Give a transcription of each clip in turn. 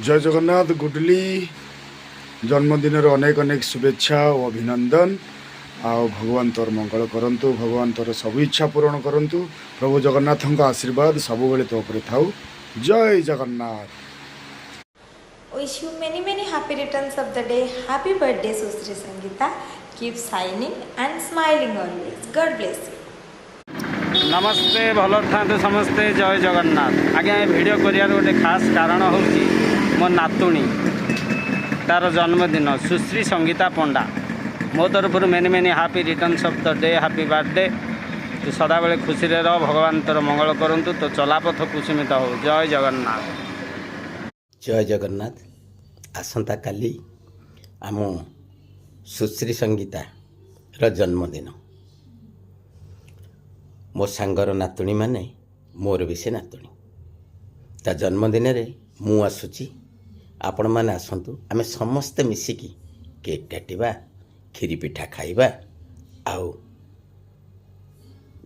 जय जगन्नाथ गुडली जन्मदिन अनेक अनेक शुभेच्छा और अभिनंदन। आओ भगवान तोर मंगल करंतु, भगवान तोर सब इच्छा पूरण करंतु। प्रभु जगन्नाथ का आशीर्वाद सब बेले तो उपरे थाउ। जय Jagannath. Wish you many happy returns of the day. Happy birthday Susri Sangeeta. Keep shining and smiling always. God bless you. नमस्ते भल था समस्ते जय जगन्नाथ। आज्ञा भिडियो कर गोटे खास कारण हूँ मो नातुणी तार जन्मदिन सुश्री संगीता पंडा। मो तरफ many happy returns of the day, happy birthday. तू सदा बेले खुशी रह, भगवान तोर मंगल करंतु, तो चलापथ कुसुमित हो। जय जगन्नाथ। जय जगन्नाथ। आसंता काली आम सुश्री संगीता र जन्मदिन। मो सांगर नातुणी माने मोर भी से नातुणी। ता जन्मदिन रे मु आसुची, आपण माने आसंतु। आमे समस्ते मिसिकी केक काटिबा, खीरी पिठा खाइबा, आउ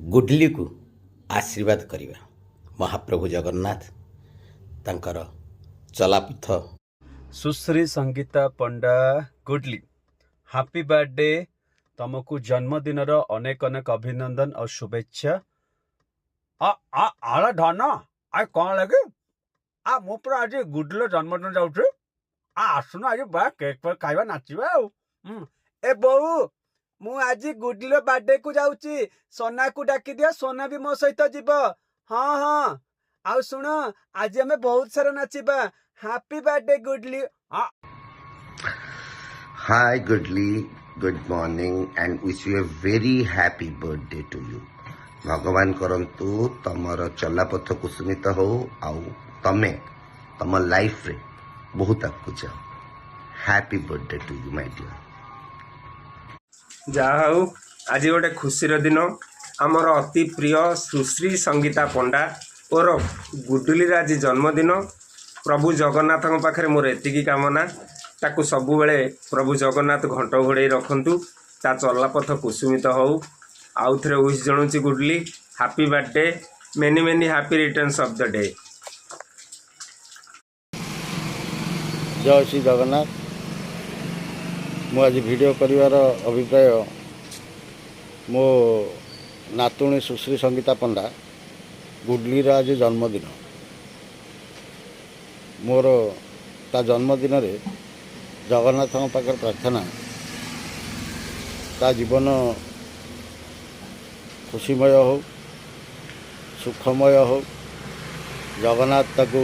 गुडली को आशीर्वाद करिबा। महाप्रभु जगन्नाथ तांकर चलापथ। सुश्री संगीता पंडा गुडली, हापी बर्थडे। तुमको जन्मदिन अनेक अनेक अभिनंदन और शुभेच्छा। आला धन आ कौन लगे आ मु पूरा आज गुडली जन्मदिन जाऊँ। आसुन आज बा केक पर खाइबा, नाचिबा। ए बोऊ, मु आज गुडली बर्थडे को जाऊँची। सोना को डाकी दिया, सोना भी मो सहित जीव। हाँ हाँ, आउ सुन, आज हमें बहुत सारा नाचिबा। Happy birthday goodly. Hi Goodly, good morning and wish you a very happy birthday to you. भगवान करंतु तमर चलापथ कुसुमित हो, आउ तमे तम लाइफ रे बहुत आगु जाओ। Happy birthday to you my dear. जहा हूँ आज गोटे खुशीर दिन। आमर अति प्रिय सुश्री संगीता पंडा और गुडुली आज जन्मदिन। प्रभु जगन्नाथ पाखे मोर एतिकी कामना, ताकू सबु बेले प्रभु जगन्नाथ घंट घोड़े रखंतु, ता चलापथ कुसुमित हो। आउ थे विश जनाऊँ goodly happy birthday, many happy returns of the day. जय श्री जगन्नाथ। मु आज वीडियो करिवार अभिप्राय मो नातुणी सुश्री संगीता पंडा गुडली आज जन्मदिन। मोर ता जन्मदिन रे जगन्नाथ पाखे प्रार्थना ता जीवन खुशीमय हो, सुखमय हो। जगन्नाथ ताकू